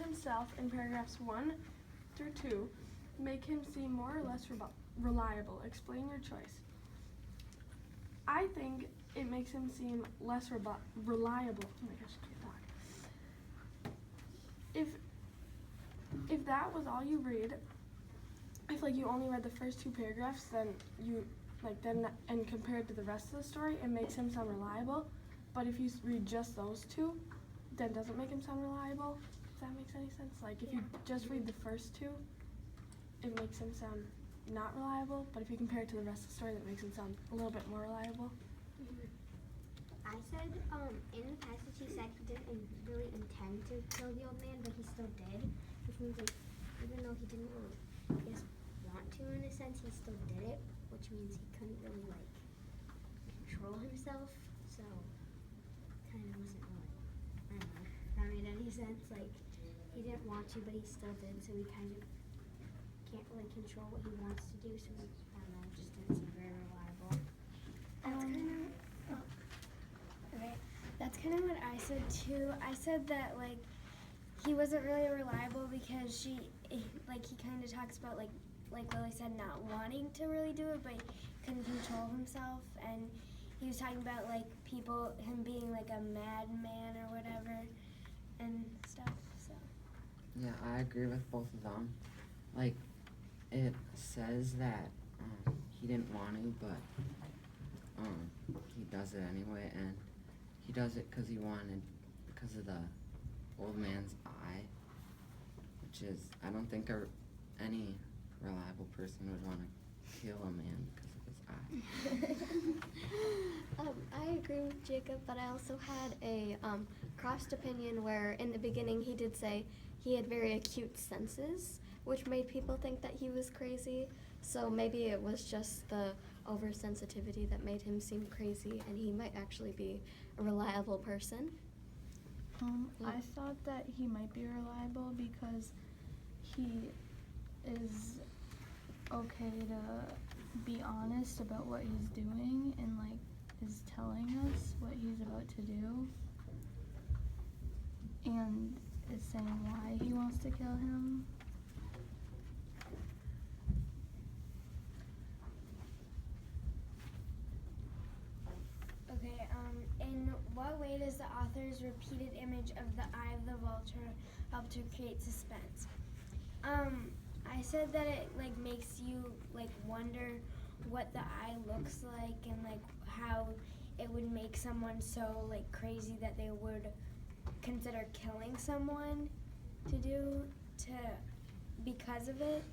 himself in paragraphs 1 through 2 make him seem more or less reliable? Explain your choice. I think it makes him seem less reliable. Oh my gosh, I can't talk. If that was all you read, if like you only read the first 2 paragraphs, then and compared to the rest of the story, it makes him sound reliable. But if you read just those 2, then it doesn't make him sound reliable. If that makes any sense? Like if you just read the first 2, it makes him sound not reliable. But if you compare it to the rest of the story, that makes him sound a little bit more reliable. I said in the passage he said he didn't really intend to kill the old man, but he still did, which means like even though he didn't really, I guess, want to in a sense, he still did it, which means he couldn't really like control himself. So kind of wasn't really, I don't know if that made any sense. Like he didn't want to, but he still did. So he kind of can't really control what he wants to do. So I don't know, it just didn't seem very reliable. That's kind of what I said too. I said that like he wasn't really reliable because he kind of talks about like Lily said, not wanting to really do it, but he couldn't control himself, and he was talking about like him being like a madman or whatever and stuff. So yeah, I agree with both of them. Like it says that he didn't want to, but he does it anyway, and he does it because because of the old man's eye, which is, I don't think any reliable person would want to kill a man because of his eye. I agree with Jacob, but I also had a crossed opinion where in the beginning he did say he had very acute senses, which made people think that he was crazy. So maybe it was just the oversensitivity that made him seem crazy, and he might actually be a reliable person. I thought that he might be reliable because he is okay to be honest about what he's doing and like is telling us what he's about to do and is saying why he wants to kill him. okay, in what way does the author's repeated image of the eye of the vulture help to create suspense? I said that it like makes you like wonder what the eye looks like and like how it would make someone so like crazy that they would consider killing someone because of it.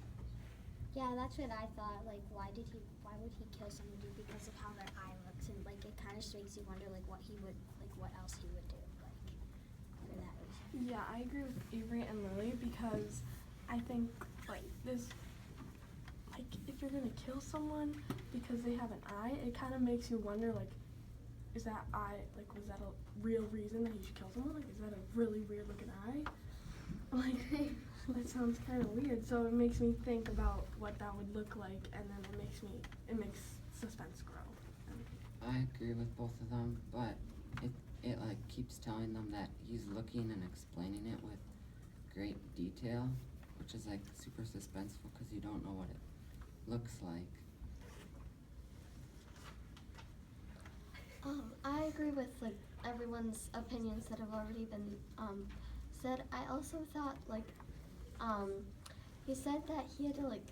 Yeah, that's what I thought. Like, why would he kill somebody because of how their eye looks? And like, it kind of makes you wonder, like, what else he would do, like, for that reason. Yeah, I agree with Avery and Lily because I think like this, like if you're gonna kill someone because they have an eye, it kind of makes you wonder, like, is that eye, like, was that a real reason that you should kill someone? Like, is that a really weird looking eye? Like, that sounds kind of weird. So it makes me think about what that would look like, and then it makes suspense grow. I agree with both of them, but it like keeps telling them that he's looking and explaining it with great detail, which is like super suspenseful because you don't know what it looks like. I agree with like everyone's opinions that have already been said. I also thought like he said that he had to like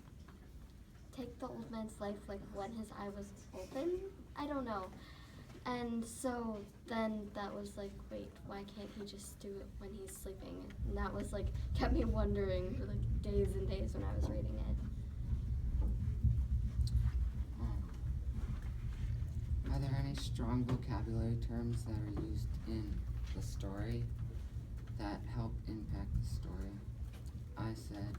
take the old man's life like when his eye was open. I don't know. And so then that was like, wait, why can't he just do it when he's sleeping? And that was like kept me wondering for like days and days when I was reading it. Are there any strong vocabulary terms that are used in the story that help impact the story? I said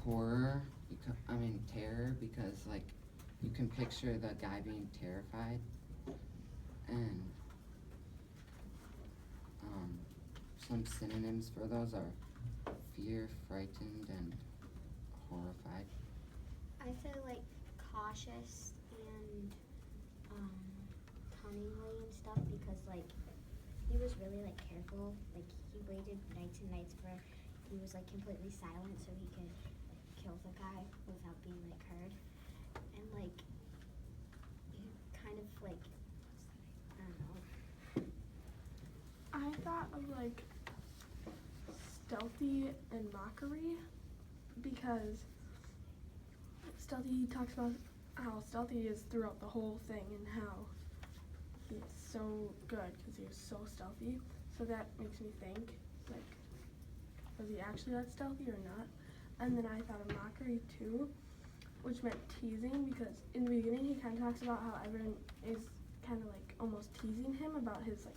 horror, terror, because like you can picture the guy being terrified, and some synonyms for those are fear, frightened, and horrified. I said like cautious and cunningly and stuff because like he was really like careful. Like he waited nights and nights for he was like completely silent so he could like kill the guy without being like heard. And like he kind of like I don't know. I thought of like stealthy and mockery because stealthy talks about how stealthy is throughout the whole thing and how he's so good because he was so stealthy. So that makes me think, like, was he actually that stealthy or not? And then I thought of mockery too, which meant teasing because in the beginning he kind of talks about how everyone is kind of like almost teasing him about his like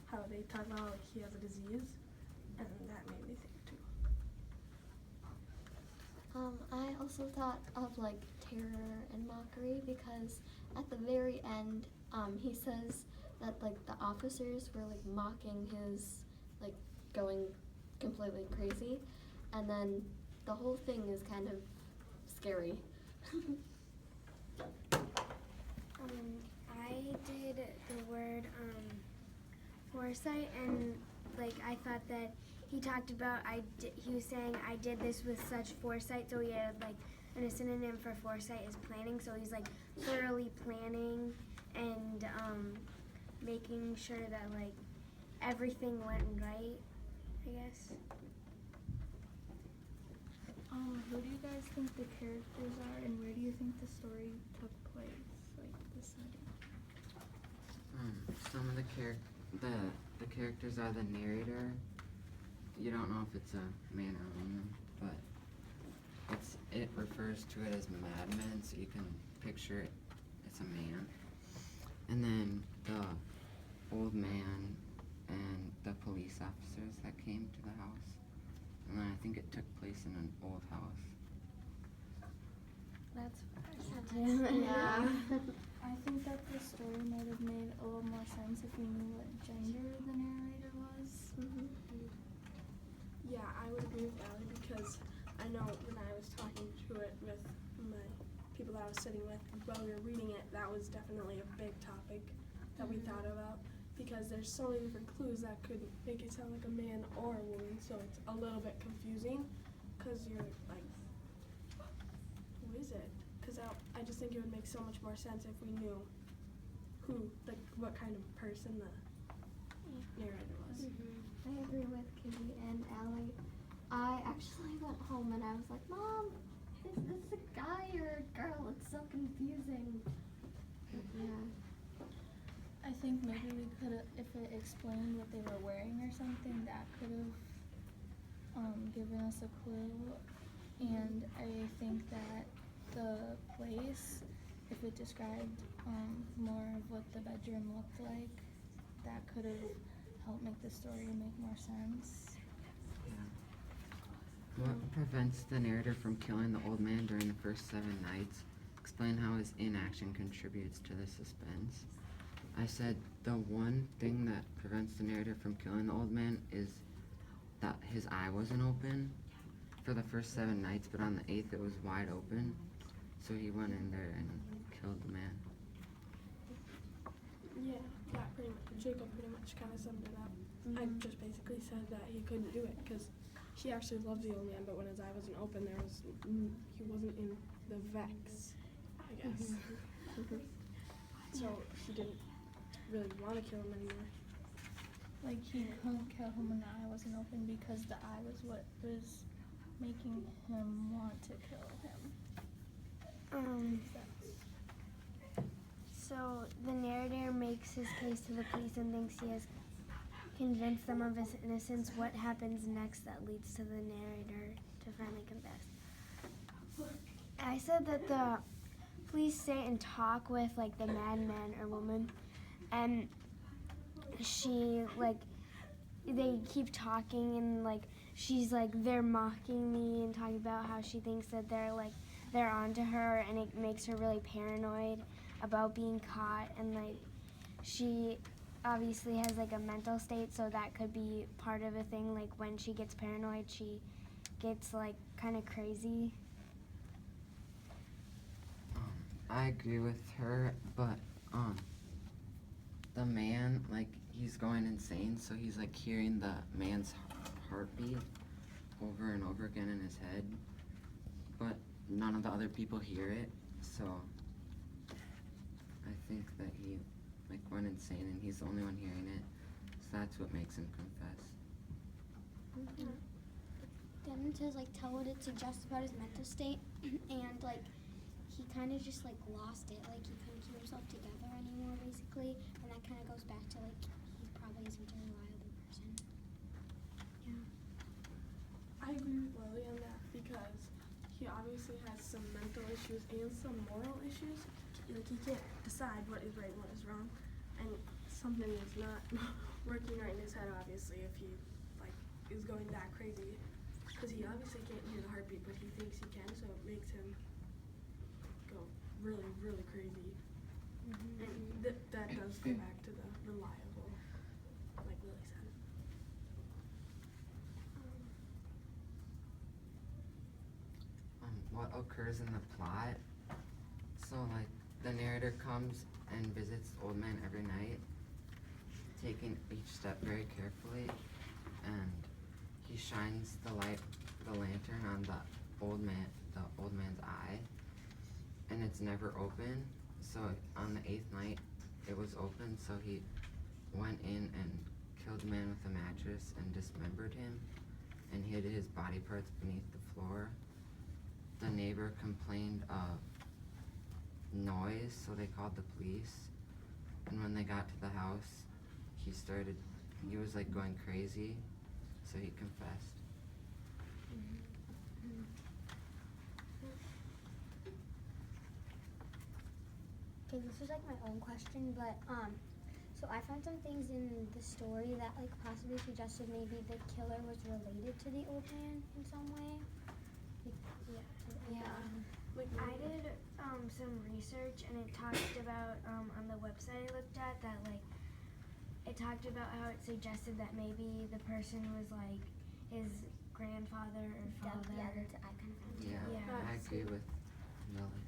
how they talk about like he has a disease, and that made me think too. I also thought of like terror and mockery because at the very end, he says that like the officers were like mocking his like going completely crazy, and then the whole thing is kind of scary. I did the word foresight, and like I thought that he talked about he was saying I did this with such foresight, so he had like, and a synonym for foresight is planning, so he's like thoroughly planning and making sure that like everything went right, I guess. Who do you guys think the characters are, and where do you think the story took place, like the setting? Some of the characters are the narrator. You don't know if it's a man or a woman, but it refers to it as madman, so you can picture it. It's a man. And then the old man and the police officers that came to the house. And then I think it took place in an old house. That's what I said. Yeah. I think that the story might have made a little more sense if we knew what gender the narrator was. Yeah, I would agree with Allie because I know when I was talking to it with my people that I was sitting with while we were reading it, that was definitely a big topic that we thought about because there's so many different clues that could make it sound like a man or a woman, so it's a little bit confusing because you're like, who is it? Because I just think it would make so much more sense if we knew who, like, what kind of person the narrator was. I agree with Kitty and Allie. I actually went home and I was like, Mom, is this a guy or a girl? It's so confusing. Yeah. I think maybe we could have, if it explained what they were wearing or something, that could have given us a clue. And I think that the place, if it described more of what the bedroom looked like, that could have helped make the story make more sense. Yeah. What prevents the narrator from killing the old man during the first 7 nights? Explain how his inaction contributes to the suspense. I said the one thing that prevents the narrator from killing the old man is that his eye wasn't open for the first 7 nights, but on the 8th it was wide open. So he went in there and killed the man. Yeah, Jacob pretty much kind of summed it up. I just basically said that he couldn't do it because he actually loved the old man, but when his eye wasn't open, he wasn't in the vex, I guess. So he didn't really want to kill him anymore. Like he couldn't kill him when the eye wasn't open because the eye was what was making him want to kill him. So the narrator makes his case to the police and thinks he has convinced them of his innocence. What happens next that leads to the narrator to finally confess? I said that the police sit and talk with like the madman or woman, and she like they keep talking and like she's like they're mocking me and talking about how she thinks that they're onto her, and it makes her really paranoid about being caught, and like she obviously has like a mental state, so that could be part of a thing. Like when she gets paranoid, she gets like kind of crazy. I agree with her, but the man, like, he's going insane, so he's like hearing the man's heartbeat over and over again in his head, but none of the other people hear it, so I think that he like went insane and he's the only one hearing it, so that's what makes him confess. Then it says like tell what it suggests about his mental state, and like he kind of just like lost it, like he couldn't keep himself together anymore basically, and that kind of goes back to like he probably isn't a reliable person. I agree with Lily on that because he obviously has some mental issues and some moral issues. Like he can't decide what is right and what is wrong, and something is not working right in his head. Obviously, if he like is going that crazy, because he obviously can't hear the heartbeat, but he thinks he can, so it makes him go really, really crazy. And that does go back to the reliable, like Lily said. What occurs in the plot? So like the narrator comes and visits the old man every night, taking each step very carefully, and he shines the lantern on the old man's eye, and it's never open. So on the 8th night, it was open. So he went in and killed the man with a mattress and dismembered him, and hid his body parts beneath the floor. The neighbor complained of noise, so they called the police. And when they got to the house, he was like going crazy, so he confessed. Okay, this is like my own question, but so I found some things in the story that like possibly suggested maybe the killer was related to the old man in some way. Like I did some research, and it talked about on the website I looked at that like it talked about how it suggested that maybe the person was like his grandfather or father. Yeah, I kind of found Yeah, Yeah. I agree with Lily.